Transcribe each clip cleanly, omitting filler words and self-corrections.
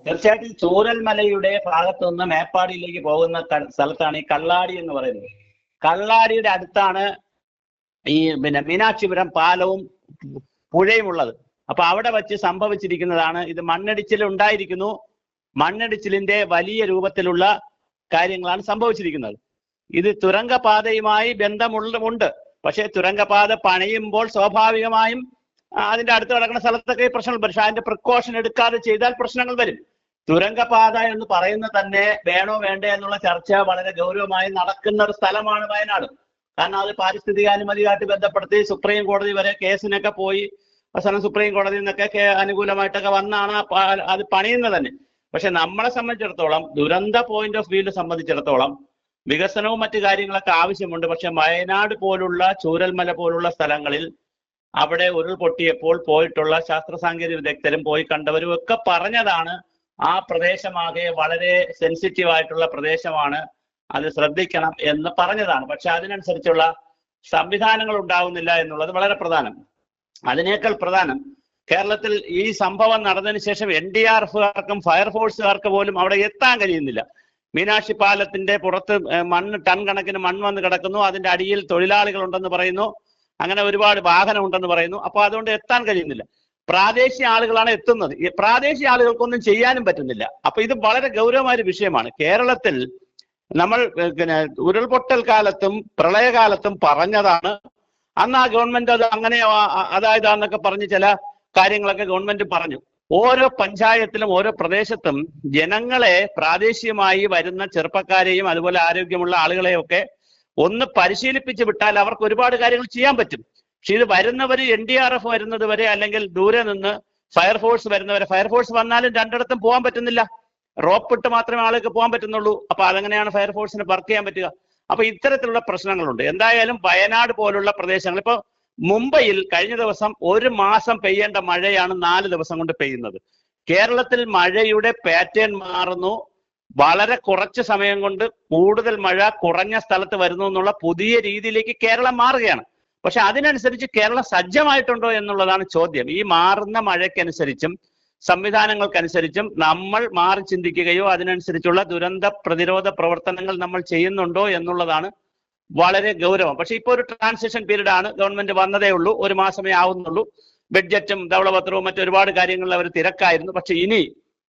തീർച്ചയായിട്ടും ചൂരൽമലയുടെ ഭാഗത്തു നിന്ന് മേപ്പാടിയിലേക്ക് പോകുന്ന സ്ഥലത്താണ് ഈ കള്ളാടി എന്ന് പറയുന്നത്. കള്ളാടിയുടെ അടുത്താണ് ഈ മീനാക്ഷിപുരം പാലവും പുഴയും ഉള്ളത്. അപ്പൊ അവിടെ വച്ച് സംഭവിച്ചിരിക്കുന്നതാണ് ഇത്. മണ്ണിടിച്ചിൽ ഉണ്ടായിരിക്കുന്നു. മണ്ണിടിച്ചിലിന്റെ വലിയ രൂപത്തിലുള്ള കാര്യങ്ങളാണ് സംഭവിച്ചിരിക്കുന്നത്. ഇത് തുരങ്കപാതയുമായി ബന്ധമുണ്ട്. പക്ഷേ തുരങ്കപാത പണിയുമ്പോൾ സ്വാഭാവികമായും അതിന്റെ അടുത്ത് കിടക്കുന്ന സ്ഥലത്തൊക്കെ പ്രശ്നങ്ങൾ വരും. പക്ഷെ അതിന്റെ പ്രിക്കോഷൻ എടുക്കാതെ ചെയ്താൽ പ്രശ്നങ്ങൾ വരും. തുരങ്കപാത എന്ന് പറയുന്നത് തന്നെ വേണോ വേണ്ടേ എന്നുള്ള ചർച്ച വളരെ ഗൗരവമായി നടക്കുന്ന ഒരു സ്ഥലമാണ് വയനാട്. കാരണം അത് പാരിസ്ഥിതികാനുമതിയായിട്ട് ബന്ധപ്പെടുത്തി സുപ്രീം കോടതി വരെ കേസിനൊക്കെ പോയി അവസാനം സുപ്രീം കോടതിയിൽ നിന്നൊക്കെ അനുകൂലമായിട്ടൊക്കെ വന്നാണ് അത് പണിയുന്നത് തന്നെ. പക്ഷെ നമ്മളെ സംബന്ധിച്ചിടത്തോളം, ദുരന്ത പോയിന്റ് ഓഫ് വ്യൂവിൽ സംബന്ധിച്ചിടത്തോളം വികസനവും മറ്റു കാര്യങ്ങളൊക്കെ ആവശ്യമുണ്ട്. പക്ഷെ വയനാട് പോലുള്ള ചൂരൽമല പോലുള്ള സ്ഥലങ്ങളിൽ അവിടെ ഉരുൾപൊട്ടിയപ്പോൾ പോയിട്ടുള്ള ശാസ്ത്ര സാങ്കേതിക വിദഗ്ധരും പോയി കണ്ടവരും ഒക്കെ പറഞ്ഞതാണ് ആ പ്രദേശമാകെ വളരെ സെൻസിറ്റീവ് ആയിട്ടുള്ള പ്രദേശമാണ്, അത് ശ്രദ്ധിക്കണം എന്ന് പറഞ്ഞതാണ്. പക്ഷെ അതിനനുസരിച്ചുള്ള സംവിധാനങ്ങൾ ഉണ്ടാവുന്നില്ല എന്നുള്ളത് വളരെ പ്രധാനം. അതിനേക്കാൾ പ്രധാനം, കേരളത്തിൽ ഈ സംഭവം നടന്നതിന് ശേഷം NDRFകാർക്കും ഫയർഫോഴ്സുകാർക്ക് പോലും അവിടെ എത്താൻ കഴിയുന്നില്ല. മീനാക്ഷി പാലത്തിന്റെ പുറത്ത് ടൺ കണക്കിന് മണ്ണ് വന്ന് കിടക്കുന്നു. അതിന്റെ അടിയിൽ തൊഴിലാളികൾ ഉണ്ടെന്ന് പറയുന്നു. അങ്ങനെ ഒരുപാട് വാഹനം ഉണ്ടെന്ന് പറയുന്നു. അപ്പൊ അതുകൊണ്ട് എത്താൻ കഴിയുന്നില്ല. പ്രാദേശിക ആളുകളാണ് എത്തുന്നത്. ഈ പ്രാദേശിക ആളുകൾക്കൊന്നും ചെയ്യാനും പറ്റുന്നില്ല. അപ്പൊ ഇത് വളരെ ഗൗരവമായ ഒരു വിഷയമാണ്. കേരളത്തിൽ നമ്മൾ ഉരുൾപൊട്ടൽ കാലത്തും പ്രളയകാലത്തും പറഞ്ഞതാണ്. അന്ന് ആ ഗവൺമെന്റ് അത് അങ്ങനെ അതായതാന്നൊക്കെ പറഞ്ഞ് ചില കാര്യങ്ങളൊക്കെ ഗവൺമെന്റ് പറഞ്ഞു. ഓരോ പഞ്ചായത്തിലും ഓരോ പ്രദേശത്തും ജനങ്ങളെ, പ്രാദേശികമായി വരുന്ന ചെറുപ്പക്കാരെയും അതുപോലെ ആരോഗ്യമുള്ള ആളുകളെയും ഒക്കെ ഒന്ന് പരിശീലിപ്പിച്ച് വിട്ടാൽ അവർക്ക് ഒരുപാട് കാര്യങ്ങൾ ചെയ്യാൻ പറ്റും. പക്ഷെ ഇത് വരുന്നവര് NDRF വരുന്നത് വരെ, അല്ലെങ്കിൽ ദൂരെ നിന്ന് ഫയർഫോഴ്സ് വരുന്നവരെ, ഫയർഫോഴ്സ് വന്നാലും രണ്ടിടത്തും പോകാൻ പറ്റുന്നില്ല. റോപ്പ് ഇട്ട് മാത്രമേ ആൾക്ക് പോകാൻ പറ്റുന്നുള്ളൂ. അപ്പൊ അതെങ്ങനെയാണ് ഫയർഫോഴ്സിന് വർക്ക് ചെയ്യാൻ പറ്റുക? അപ്പൊ ഇത്തരത്തിലുള്ള പ്രശ്നങ്ങളുണ്ട്. എന്തായാലും വയനാട് പോലുള്ള പ്രദേശങ്ങൾ, ഇപ്പൊ മുംബൈയിൽ കഴിഞ്ഞ ദിവസം 1 മാസം പെയ്യേണ്ട മഴയാണ് 4 ദിവസം കൊണ്ട് പെയ്യുന്നത്. കേരളത്തിൽ മഴയുടെ പാറ്റേൺ മാറുന്നു. വളരെ കുറച്ച് സമയം കൊണ്ട് കൂടുതൽ മഴ കുറഞ്ഞ സ്ഥലത്ത് വരുന്നു എന്നുള്ള പുതിയ രീതിയിലേക്ക് കേരളം മാറുകയാണ്. പക്ഷെ അതിനനുസരിച്ച് കേരളം സജ്ജമായിട്ടുണ്ടോ എന്നുള്ളതാണ് ചോദ്യം. ഈ മാറുന്ന മഴയ്ക്കനുസരിച്ചും സംവിധാനങ്ങൾക്കനുസരിച്ചും നമ്മൾ മാറി ചിന്തിക്കുകയോ അതിനനുസരിച്ചുള്ള ദുരന്ത പ്രതിരോധ പ്രവർത്തനങ്ങൾ നമ്മൾ ചെയ്യുന്നുണ്ടോ എന്നുള്ളതാണ് വളരെ ഗൗരവം. പക്ഷെ ഇപ്പോൾ ഒരു ട്രാൻസിഷൻ പീരീഡ് ആണ്. ഗവൺമെന്റ് വന്നതേ ഉള്ളൂ, 1 മാസമേ ആവുന്നുള്ളൂ. ബഡ്ജറ്റും ധവളപത്രവും മറ്റൊരുപാട് കാര്യങ്ങളിൽ അവർ തിരക്കായിരുന്നു. പക്ഷെ ഇനി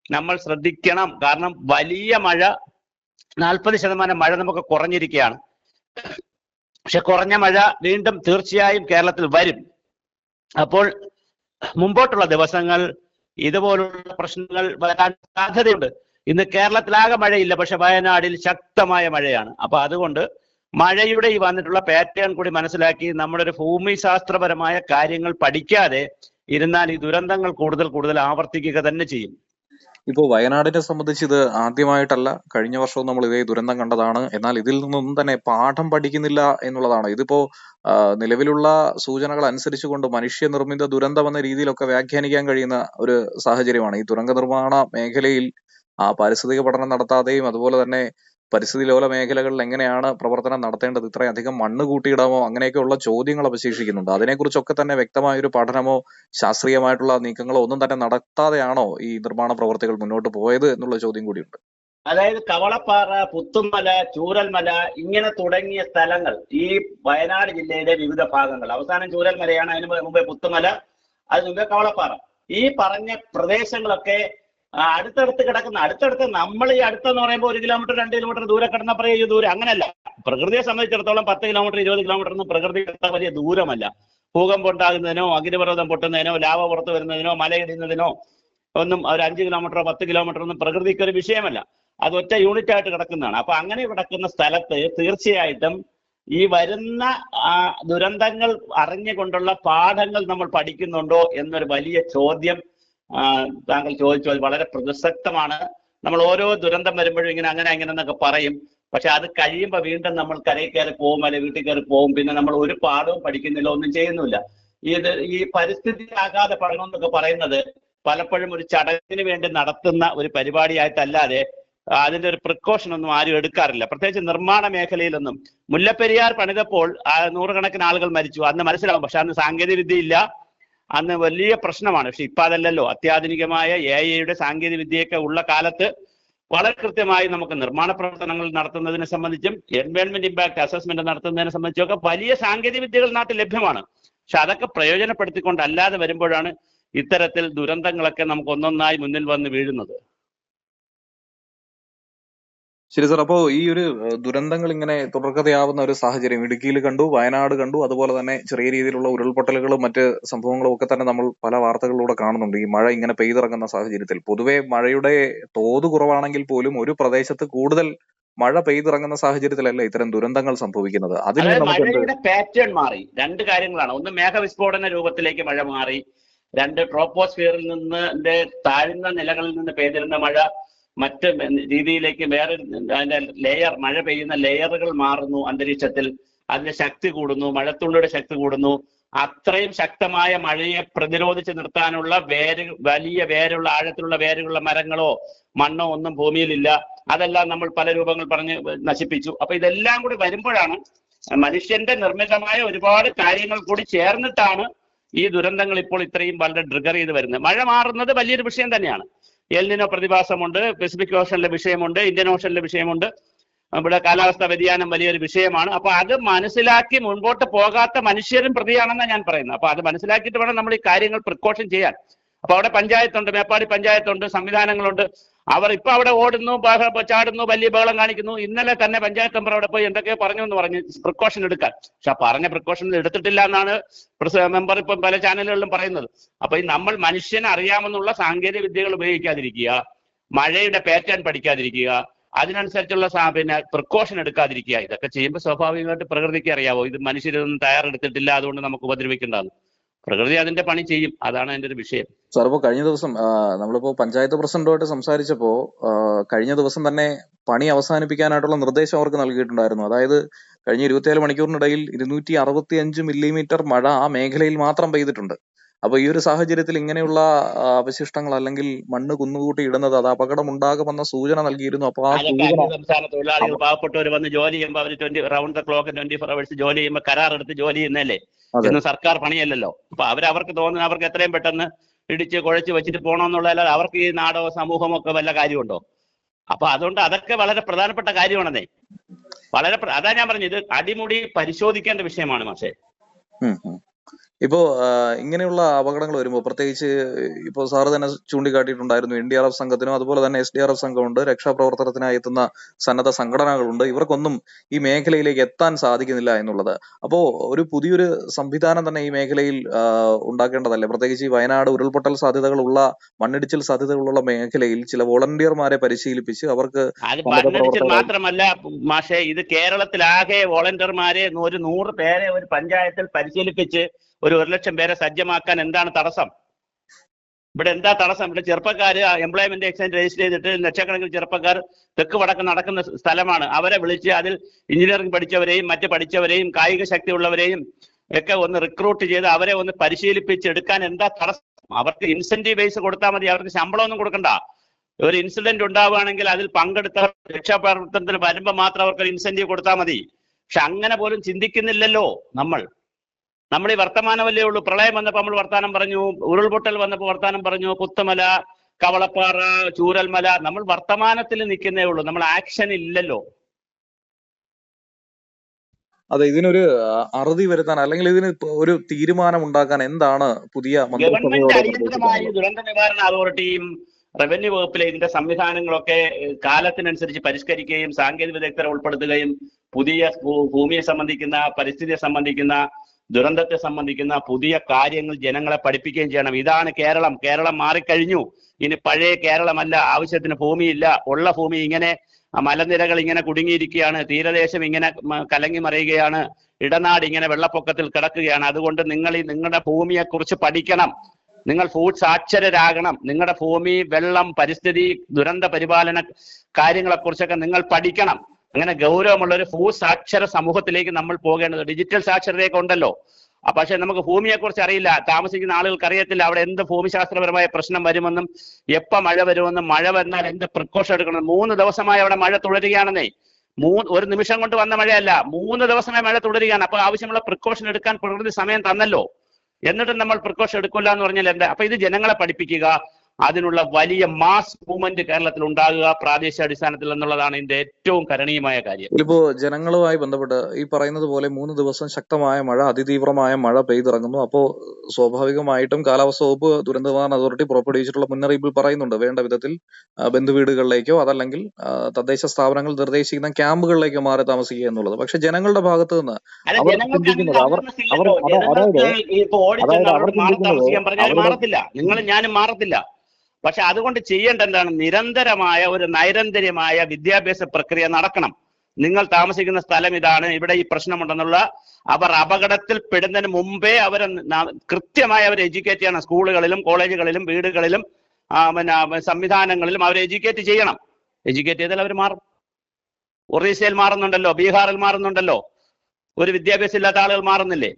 നമ്മൾ ശ്രദ്ധിക്കണം. കാരണം വലിയ മഴ, 40% മഴ നമുക്ക് കുറഞ്ഞിരിക്കുകയാണ്. പക്ഷെ കുറഞ്ഞ മഴ വീണ്ടും തീർച്ചയായും കേരളത്തിൽ വരും. അപ്പോൾ മുമ്പോട്ടുള്ള ദിവസങ്ങൾ ഇതുപോലുള്ള പ്രശ്നങ്ങൾ വരാൻ സാധ്യതയുണ്ട്. ഇന്ന് കേരളത്തിലാകെ മഴയില്ല, പക്ഷെ വയനാടിൽ ശക്തമായ മഴയാണ്. അപ്പൊ അതുകൊണ്ട് മഴയുടെ ഈ വന്നിട്ടുള്ള പാറ്റേൺ കൂടി മനസ്സിലാക്കി നമ്മുടെ ഒരു ഭൂമിശാസ്ത്രപരമായ കാര്യങ്ങൾ പഠിക്കാതെ ഇരുന്നാൽ ഈ ദുരന്തങ്ങൾ കൂടുതൽ ആവർത്തിക്കുക തന്നെ ചെയ്യും. ഇപ്പോൾ വയനാടിനെ സംബന്ധിച്ച് ഇത് ആദ്യമായിട്ടല്ല, കഴിഞ്ഞ വർഷവും നമ്മൾ ഇതേ ദുരന്തം കണ്ടതാണ്. എന്നാൽ ഇതിൽ നിന്നൊന്നും തന്നെ പാഠം പഠിക്കുന്നില്ല എന്നുള്ളതാണ്. ഇതിപ്പോ നിലവിലുള്ള സൂചനകൾ അനുസരിച്ചുകൊണ്ട് മനുഷ്യനിർമ്മിത ദുരന്തം എന്ന രീതിയിലൊക്കെ വ്യാഖ്യാനിക്കാൻ കഴിയുന്ന ഒരു സാഹചര്യമാണ്. ഈ തുരങ്ക നിർമ്മാണ മേഖലയിൽ പാരിസ്ഥിതിക പഠനം നടത്താതെയും അതുപോലെ തന്നെ പരിസ്ഥിതി ലോല മേഖലകളിൽ എങ്ങനെയാണ് പ്രവർത്തനം നടത്തേണ്ടത്, ഇത്രയധികം മണ്ണ് കൂട്ടിയിടാമോ, അങ്ങനെയൊക്കെയുള്ള ചോദ്യങ്ങൾ അവശേഷിക്കുന്നുണ്ട്. അതിനെക്കുറിച്ചൊക്കെ തന്നെ വ്യക്തമായൊരു പഠനമോ ശാസ്ത്രീയമായിട്ടുള്ള നീക്കങ്ങളോ ഒന്നും തന്നെ നടത്താതെയാണോ ഈ നിർമ്മാണ പ്രവർത്തികൾ മുന്നോട്ട് പോയത് എന്നുള്ള ചോദ്യം കൂടിയുണ്ട്. അതായത് കവളപ്പാറ, പുത്തുമല, ചൂരൽമല ഇങ്ങനെ തുടങ്ങിയ സ്ഥലങ്ങൾ ഈ വയനാട് ജില്ലയുടെ വിവിധ ഭാഗങ്ങൾ, അവസാനം ചൂരൽമലയാണ്, അതിന് മുമ്പേ പുത്തുമല, അതിന് മുമ്പേ കവളപ്പാറ, ഈ പറഞ്ഞ പ്രദേശങ്ങളൊക്കെ അടുത്തടുത്ത് കിടക്കുന്ന നമ്മൾ ഈ അടുത്തെന്ന് പറയുമ്പോൾ 1 കിലോമീറ്റർ 2 കിലോമീറ്റർ ദൂരെ കിടന്ന പറയും ദൂരം. അങ്ങനെയല്ല. പ്രകൃതിയെ സംബന്ധിച്ചിടത്തോളം 10 കിലോമീറ്റർ 20 കിലോമീറ്റർ ഒന്നും പ്രകൃതി വലിയ ദൂരമല്ല. ഭൂകമ്പം ഉണ്ടാകുന്നതിനോ അഗ്നിപർവ്വതം പൊട്ടുന്നതിനോ ലാവ പുറത്ത് വരുന്നതിനോ മലയിടുന്നതിനോ ഒന്നും ഒരു 5 കിലോമീറ്റർ 10 കിലോമീറ്റർ ഒന്നും പ്രകൃതിക്ക് ഒരു വിഷയമല്ല. അത് ഒറ്റ യൂണിറ്റ് ആയിട്ട് കിടക്കുന്നതാണ്. അപ്പൊ അങ്ങനെ കിടക്കുന്ന സ്ഥലത്ത് തീർച്ചയായിട്ടും ഈ വരുന്ന ദുരന്തങ്ങൾ അറിഞ്ഞുകൊണ്ടുള്ള പാഠങ്ങൾ നമ്മൾ പഠിക്കുന്നുണ്ടോ എന്നൊരു വലിയ ചോദ്യം താങ്കൾ ചോദിച്ചു. അത് വളരെ പ്രസക്തമാണ്. നമ്മൾ ഓരോ ദുരന്തം വരുമ്പോഴും ഇങ്ങനെ അങ്ങനെ എന്നൊക്കെ പറയും. പക്ഷെ അത് കഴിയുമ്പോൾ വീണ്ടും നമ്മൾ കരയിൽ കയറി പോകും, അല്ലെ വീട്ടിൽ കയറി പോകും. പിന്നെ നമ്മൾ ഒരു പാഠവും പഠിക്കുന്നില്ല, ഒന്നും ചെയ്യുന്നില്ല. ഈ പരിസ്ഥിതി ആഘാത പഠനം എന്നൊക്കെ പറയുന്നത് പലപ്പോഴും ഒരു ചടങ്ങിന് വേണ്ടി നടത്തുന്ന ഒരു പരിപാടിയായിട്ടല്ലാതെ അതിന്റെ ഒരു പ്രിക്കോഷൻ ഒന്നും ആരും എടുക്കാറില്ല. പ്രത്യേകിച്ച് നിർമ്മാണ മേഖലയിലൊന്നും. മുല്ലപ്പെരിയാർ പണിതപ്പോൾ 100 കണക്കിന് ആളുകൾ മരിച്ചു, അന്ന് മനസ്സിലാവും. പക്ഷെ അന്ന് സാങ്കേതിക വിദ്യ ഇല്ല, അന്ന് വലിയ പ്രശ്നമാണ്. പക്ഷെ ഇപ്പൊ അതല്ലല്ലോ. അത്യാധുനികമായ AI സാങ്കേതിക വിദ്യയൊക്കെ ഉള്ള കാലത്ത് വളരെ കൃത്യമായി നമുക്ക് നിർമ്മാണ പ്രവർത്തനങ്ങൾ നടത്തുന്നതിനെ സംബന്ധിച്ചും എൻവയോൺമെന്റ് ഇമ്പാക്ട് അസസ്മെന്റ് നടത്തുന്നതിനെ സംബന്ധിച്ചൊക്കെ വലിയ സാങ്കേതിക വിദ്യകൾ നാട്ടിൽ ലഭ്യമാണ്. പക്ഷെ അതൊക്കെ പ്രയോജനപ്പെടുത്തിക്കൊണ്ട് അല്ലാതെ വരുമ്പോഴാണ് ഇത്തരത്തിൽ ദുരന്തങ്ങളൊക്കെ നമുക്ക് ഒന്നൊന്നായി മുന്നിൽ വന്ന് വീഴുന്നത്. ശരി സാർ. അപ്പോ ഈ ഒരു ദുരന്തങ്ങൾ ഇങ്ങനെ തുടർക്കഥയാവുന്ന ഒരു സാഹചര്യം ഇടുക്കിയിൽ കണ്ടു, വയനാട് കണ്ടു, അതുപോലെ തന്നെ ചെറിയ രീതിയിലുള്ള ഉരുൾപൊട്ടലുകളും മറ്റ് സംഭവങ്ങളും ഒക്കെ തന്നെ നമ്മൾ പല വാർത്തകളിലൂടെ കാണുന്നുണ്ട്. ഈ മഴ ഇങ്ങനെ പെയ്തിറങ്ങുന്ന സാഹചര്യത്തിൽ പൊതുവെ മഴയുടെ തോത് കുറവാണെങ്കിൽ പോലും ഒരു പ്രദേശത്ത് കൂടുതൽ മഴ പെയ്തിറങ്ങുന്ന സാഹചര്യത്തിലല്ല ഇത്തരം ദുരന്തങ്ങൾ സംഭവിക്കുന്നത്. അതിന് അതായത് നമുക്ക് മഴയുടെ പാറ്റേൺ മാറി. രണ്ട് കാര്യങ്ങളാണ്. ഒന്ന്, മേഘവിസ്ഫോടന രൂപത്തിലേക്ക് മഴ മാറി. രണ്ട്, ട്രോപ്പോസ്ഫിയറിൽ നിന്ന് താഴ്ന്ന നിലകളിൽ നിന്ന് പെയ്തിരുന്ന മഴ മറ്റ് രീതിയിലേക്ക് വേറെ അതിന്റെ ലെയർ, മഴ പെയ്യുന്ന ലെയറുകൾ മാറുന്നു അന്തരീക്ഷത്തിൽ. അതിന്റെ ശക്തി കൂടുന്നു, മഴത്തുള്ളിയുടെ ശക്തി കൂടുന്നു. അത്രയും ശക്തമായ മഴയെ പ്രതിരോധിച്ച് നിർത്താനുള്ള വലിയ വേരുള്ള ആഴത്തിലുള്ള വേരുകളുള്ള മരങ്ങളോ മണ്ണോ ഒന്നും ഭൂമിയിലില്ല. അതെല്ലാം നമ്മൾ പല രൂപങ്ങൾ പറഞ്ഞ് നശിപ്പിച്ചു. അപ്പൊ ഇതെല്ലാം കൂടി വരുമ്പോഴാണ് മനുഷ്യന്റെ നിർമ്മിതമായ ഒരുപാട് കാര്യങ്ങൾ കൂടി ചേർന്നിട്ടാണ് ഈ ദുരന്തങ്ങൾ ഇപ്പോൾ ഇത്രയും വളരെ ട്രിഗർ ചെയ്ത് വരുന്നത്. മഴ മാറുന്നത് വലിയൊരു വിഷയം തന്നെയാണ്. എൽനിനോ പ്രതിഭാസമുണ്ട്, പസഫിക് ഓഷനിലെ വിഷയമുണ്ട്, ഇന്ത്യൻ ഓഷനിലെ വിഷയമുണ്ട്, ഇവിടെ കാലാവസ്ഥാ വ്യതിയാനം വലിയൊരു വിഷയമാണ്. അപ്പൊ അത് മനസ്സിലാക്കി മുൻപോട്ട് പോകാത്ത മനുഷ്യരും പ്രതിയാണെന്നാണ് ഞാൻ പറയുന്നത്. അപ്പൊ അത് മനസ്സിലാക്കിയിട്ട് വേണം നമ്മൾ ഈ കാര്യങ്ങൾ പ്രിക്കോഷൻ ചെയ്യാൻ. അപ്പൊ അവിടെ പഞ്ചായത്തുണ്ട്, മേപ്പാടി പഞ്ചായത്തുണ്ട്, സംവിധാനങ്ങളുണ്ട്. അവർ ഇപ്പൊ അവിടെ ഓടുന്നു, ചാടുന്നു, വലിയ ബഹളം കാണിക്കുന്നു. ഇന്നലെ തന്നെ പഞ്ചായത്ത് മെമ്പർ അവിടെ പോയി എന്തൊക്കെയോ പറഞ്ഞു എന്ന് പറഞ്ഞ് പ്രിക്കോഷൻ എടുക്കാൻ. പക്ഷെ പറഞ്ഞ പ്രിക്കോഷൻ എടുത്തിട്ടില്ല എന്നാണ് മെമ്പർ ഇപ്പം പല ചാനലുകളിലും പറയുന്നത്. അപ്പൊ ഈ നമ്മൾ മനുഷ്യന് അറിയാമെന്നുള്ള സാങ്കേതിക വിദ്യകൾ ഉപയോഗിക്കാതിരിക്കുക, മഴയുടെ പാറ്റേൺ പഠിക്കാതിരിക്കുക, അതിനനുസരിച്ചുള്ള പ്രിക്കോഷൻ എടുക്കാതിരിക്കുക, ഇതൊക്കെ ചെയ്യുമ്പോൾ സ്വാഭാവികമായിട്ട് പ്രകൃതിക്ക് അറിയാവോ ഇത് മനുഷ്യരൊന്നും തയ്യാറെടുത്തിട്ടില്ല, അതുകൊണ്ട് നമുക്ക് ഉപദ്രവിക്കേണ്ടതാണ്. പ്രകൃതി അതിന്റെ പണി ചെയ്യും. അതാണ് അതിന്റെ ഒരു വിഷയം. സാർ, ഇപ്പോ കഴിഞ്ഞ ദിവസം നമ്മളിപ്പോ പഞ്ചായത്ത് പ്രസിഡന്റുമായിട്ട് സംസാരിച്ചപ്പോ കഴിഞ്ഞ ദിവസം തന്നെ പണി അവസാനിപ്പിക്കാനായിട്ടുള്ള നിർദ്ദേശം അവർക്ക് നൽകിയിട്ടുണ്ടായിരുന്നു. അതായത് കഴിഞ്ഞ 24 മണിക്കൂറിനിടയിൽ 265 മില്ലിമീറ്റർ മഴ ആ മേഖലയിൽ മാത്രം പെയ്തിട്ടുണ്ട്. അപ്പൊ ഈ ഒരു സാഹചര്യത്തിൽ ഇങ്ങനെയുള്ള അവശിഷ്ടങ്ങൾ അല്ലെങ്കിൽ മണ്ണ് കുന്നുകൂട്ടി ഇടുന്നത് അത് അപകടമുണ്ടാകുമെന്ന സൂചന നൽകിയിരുന്നു. അപ്പൊ ആ സംസ്ഥാന തൊഴിലാളികൾ പാവപ്പെട്ടവർ വന്ന് ജോലി ചെയ്യുമ്പോൾ അവർ റൗണ്ട് ദ ക്ലോക്ക് 24 hours ജോലി ചെയ്യുമ്പോൾ കരാറെടുത്ത് ജോലി ചെയ്യുന്നതല്ലേ, ഇന്ന് സർക്കാർ പണിയല്ലല്ലോ. അപ്പൊ അവർക്ക് തോന്നുന്നത് അവർക്ക് എത്രയും പെട്ടെന്ന് ഇടിച്ച് കുഴച്ച് വെച്ചിട്ട് പോകണമെന്നുള്ളതല്ലാതെ അവർക്ക് ഈ നാടോ സമൂഹമോ ഒക്കെ വല്ല കാര്യമുണ്ടോ? അപ്പൊ അതുകൊണ്ട് അതൊക്കെ വളരെ പ്രധാനപ്പെട്ട കാര്യമാണെന്നേ. അതാ ഞാൻ പറഞ്ഞത്, ഇത് അടിമുടി പരിശോധിക്കേണ്ട വിഷയമാണ്. പക്ഷേ ഇപ്പോ ഇങ്ങനെയുള്ള അപകടങ്ങൾ വരുമ്പോൾ പ്രത്യേകിച്ച് ഇപ്പോൾ സാറ് തന്നെ ചൂണ്ടിക്കാട്ടിയിട്ടുണ്ടായിരുന്നു NDRF സംഘത്തിനും അതുപോലെ തന്നെ SDRF സംഘമുണ്ട്, രക്ഷാപ്രവർത്തനത്തിനായി എത്തുന്ന സന്നദ്ധ സംഘടനകളുണ്ട്. ഇവർക്കൊന്നും ഈ മേഖലയിലേക്ക് എത്താൻ സാധിക്കുന്നില്ല എന്നുള്ളത്. അപ്പോ ഒരു പുതിയൊരു സംവിധാനം തന്നെ ഈ മേഖലയിൽ ഉണ്ടാക്കേണ്ടതല്ലേ? പ്രത്യേകിച്ച് ഈ വയനാട് ഉരുൾപൊട്ടൽ സാധ്യതകളുള്ള, മണ്ണിടിച്ചിൽ സാധ്യതകളുള്ള മേഖലയിൽ ചില വോളണ്ടിയർമാരെ പരിശീലിപ്പിച്ച് അവർക്ക് മാത്രമല്ല മാഷെ, ഇത് കേരളത്തിലാകെ വോളണ്ടിയർമാരെ ഒരു 100 പേരെ ഒരു പഞ്ചായത്തിൽ പരിശീലിപ്പിച്ച് ഒരു 1,00,000 പേരെ സജ്ജമാക്കാൻ എന്താണ് തടസ്സം? ഇവിടെ എന്താ തടസ്സം? ഇവിടെ ചെറുപ്പക്കാര് എംപ്ലോയ്മെന്റ് എക്സ്ചേഞ്ച് രജിസ്റ്റർ ചെയ്തിട്ട് ലക്ഷക്കണക്കിന് ചെറുപ്പക്കാർ തെക്ക് വടക്ക് നടക്കുന്ന സ്ഥലമാണ്. അവരെ വിളിച്ച് അതിൽ എഞ്ചിനീയറിംഗ് പഠിച്ചവരെയും മറ്റ് പഠിച്ചവരെയും കായിക ശക്തിയുള്ളവരെയും ഒക്കെ ഒന്ന് റിക്രൂട്ട് ചെയ്ത് അവരെ ഒന്ന് പരിശീലിപ്പിച്ചെടുക്കാൻ എന്താ തടസ്സം? അവർക്ക് ഇൻസെന്റീവ് ബേസ് കൊടുത്താൽ മതി. അവർക്ക് ശമ്പളമൊന്നും കൊടുക്കണ്ട. ഒരു ഇൻസിഡന്റ് ഉണ്ടാവുകയാണെങ്കിൽ അതിൽ പങ്കെടുത്ത രക്ഷാപ്രവർത്തനത്തിന് വരുമ്പോൾ മാത്രം അവർക്ക് ഇൻസെന്റീവ് കൊടുത്താൽ മതി. പക്ഷെ അങ്ങനെ പോലും ചിന്തിക്കുന്നില്ലല്ലോ നമ്മൾ ഈ വർത്തമാനമല്ലേ ഉള്ളൂ. പ്രളയം വന്നപ്പോൾ നമ്മൾ വർത്താനം പറഞ്ഞു, ഉരുൾപൊട്ടൽ വന്നപ്പോൾ വർത്താനം പറഞ്ഞു, പുത്തുമല, കവളപ്പാറ, ചൂരൽമല, നമ്മൾ വർത്തമാനത്തിൽ നിൽക്കുന്നേ ഉള്ളൂ. നമ്മൾ ആക്ഷൻ ഇല്ലല്ലോ. അതെ, ഇതിനൊരു അറുതി വരുത്താൻ അല്ലെങ്കിൽ ഇതിന് ഒരു തീരുമാനം ഉണ്ടാക്കാൻ എന്താണ് പുതിയ ഗവൺമെന്റ് അടിയന്തരമായി ദുരന്ത നിവാരണ അതോറിറ്റിയും റവന്യൂ വകുപ്പിലെ ഇതിന്റെ സംവിധാനങ്ങളൊക്കെ കാലത്തിനനുസരിച്ച് പരിഷ്കരിക്കുകയും സാങ്കേതിക വിദഗ്ധരെ ഉൾപ്പെടുത്തുകയും പുതിയ ഭൂമിയെ സംബന്ധിക്കുന്ന, പരിസ്ഥിതിയെ സംബന്ധിക്കുന്ന, ദുരന്തത്തെ സംബന്ധിക്കുന്ന പുതിയ കാര്യങ്ങൾ ജനങ്ങളെ പഠിപ്പിക്കുകയും ചെയ്യണം. ഇതാണ് കേരളം. കേരളം മാറിക്കഴിഞ്ഞു. ഇനി പഴയ കേരളമല്ല. ആവശ്യത്തിന് ഭൂമിയില്ല. ഉള്ള ഭൂമി ഇങ്ങനെ മലനിരകൾ ഇങ്ങനെ കുടുങ്ങിയിരിക്കുകയാണ്, തീരദേശം ഇങ്ങനെ കലങ്ങി മറിയുകയാണ്, ഇടനാട് ഇങ്ങനെ വെള്ളപ്പൊക്കത്തിൽ കിടക്കുകയാണ്. അതുകൊണ്ട് നിങ്ങളുടെ ഭൂമിയെക്കുറിച്ച് പഠിക്കണം. നിങ്ങൾ ഫുഡ് സാക്ഷരരാകണം. നിങ്ങളുടെ ഭൂമി, വെള്ളം, പരിസ്ഥിതി, ദുരന്ത പരിപാലന കാര്യങ്ങളെക്കുറിച്ചൊക്കെ നിങ്ങൾ പഠിക്കണം. അങ്ങനെ ഗൗരവമുള്ള ഒരു ഭൂസാക്ഷര സമൂഹത്തിലേക്ക് നമ്മൾ പോകേണ്ടത്. ഡിജിറ്റൽ സാക്ഷരതയൊക്കെ ഉണ്ടല്ലോ, പക്ഷെ നമുക്ക് ഭൂമിയെക്കുറിച്ച് അറിയില്ല. താമസിക്കുന്ന ആളുകൾക്ക് അറിയത്തില്ല അവിടെ എന്ത് ഭൂമിശാസ്ത്രപരമായ പ്രശ്നം വരുമെന്നും എപ്പോൾ മഴ വരുമെന്നും മഴ വന്നാൽ എന്ത് പ്രിക്കോഷൻ എടുക്കണം. 3 ദിവസമായി അവിടെ മഴ തുടരുകയാണെന്നേ. ഒരു നിമിഷം കൊണ്ട് വന്ന മഴയല്ല, 3 ദിവസമായി മഴ തുടരുകയാണ്. അപ്പൊ ആവശ്യമുള്ള പ്രിക്കോഷൻ എടുക്കാൻ പ്രകൃതി സമയം തന്നല്ലോ. എന്നിട്ടും നമ്മൾ പ്രിക്കോഷൻ എടുക്കില്ല എന്ന് പറഞ്ഞാൽ എന്താ? അപ്പൊ ഇത് ജനങ്ങളെ പഠിപ്പിക്കുക, അതിനുള്ള വലിയ മാസ് മൂവ്മെന്റ് കേരളത്തിൽ ഉണ്ടാകുക പ്രാദേശിക അടിസ്ഥാനത്തിൽ എന്നുള്ളതാണ് ഇതിന്റെ ഏറ്റവും കരണീയമായ കാര്യം. ഇപ്പോ ജനങ്ങളുമായി ബന്ധപ്പെട്ട് ഈ പറയുന്നത് പോലെ 3 ദിവസം ശക്തമായ മഴ, അതിതീവ്രമായ മഴ പെയ്തിറങ്ങുന്നു. അപ്പോ സ്വാഭാവികമായിട്ടും കാലാവസ്ഥ വകുപ്പ് ദുരന്ത നിവാരണ അതോറിറ്റി പുറപ്പെടുവിച്ചിട്ടുള്ള മുന്നറിയിപ്പിൽ പറയുന്നുണ്ട് വേണ്ട വിധത്തിൽ ബന്ധുവീടുകളിലേക്കോ അതല്ലെങ്കിൽ തദ്ദേശ സ്ഥാപനങ്ങൾ നിർദ്ദേശിക്കുന്ന ക്യാമ്പുകളിലേക്കോ മാറി താമസിക്കുക എന്നുള്ളത്. പക്ഷെ ജനങ്ങളുടെ ഭാഗത്ത് നിന്ന് അവർ ചിന്തിക്കുന്നത് മാറത്തില്ല, നിങ്ങളും ഞാനും മാറത്തില്ല. പക്ഷെ അതുകൊണ്ട് ചെയ്യേണ്ട എന്താണ്? നിരന്തരമായ ഒരു നൈരന്തര്യമായ വിദ്യാഭ്യാസ പ്രക്രിയ നടക്കണം. നിങ്ങൾ താമസിക്കുന്ന സ്ഥലം ഇതാണ്, ഇവിടെ ഈ പ്രശ്നമുണ്ടെന്നുള്ള അവർ അപകടത്തിൽ പെടുന്നതിന് മുമ്പേ അവരെ കൃത്യമായി അവരെ എഡ്യൂക്കേറ്റ് ചെയ്യണം. സ്കൂളുകളിലും കോളേജുകളിലും വീടുകളിലും സംവിധാനങ്ങളിലും അവരെ എഡ്യൂക്കേറ്റ് ചെയ്യണം. എഡ്യൂക്കേറ്റ് ചെയ്താൽ അവർ മാറും. ഒറീസയിൽ മാറുന്നുണ്ടല്ലോ, ബീഹാറിൽ മാറുന്നുണ്ടല്ലോ, ഒരു വിദ്യാഭ്യാസം ഇല്ലാത്ത ആളുകൾ മാറുന്നില്ലേ?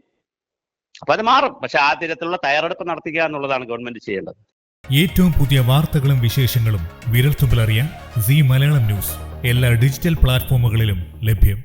അപ്പൊ അത് മാറും. പക്ഷെ ആ തരത്തിലുള്ള തയ്യാറെടുപ്പ് നടത്തുക എന്നുള്ളതാണ് ഗവൺമെന്റ് ചെയ്യേണ്ടത്. ഏറ്റവും പുതിയ വാർത്തകളും വിശേഷങ്ങളും വിരൽത്തുമ്പിലറിയാൻ സീ മലയാളം ന്യൂസ് എല്ലാ ഡിജിറ്റൽ പ്ലാറ്റ്ഫോമുകളിലും ലഭ്യം.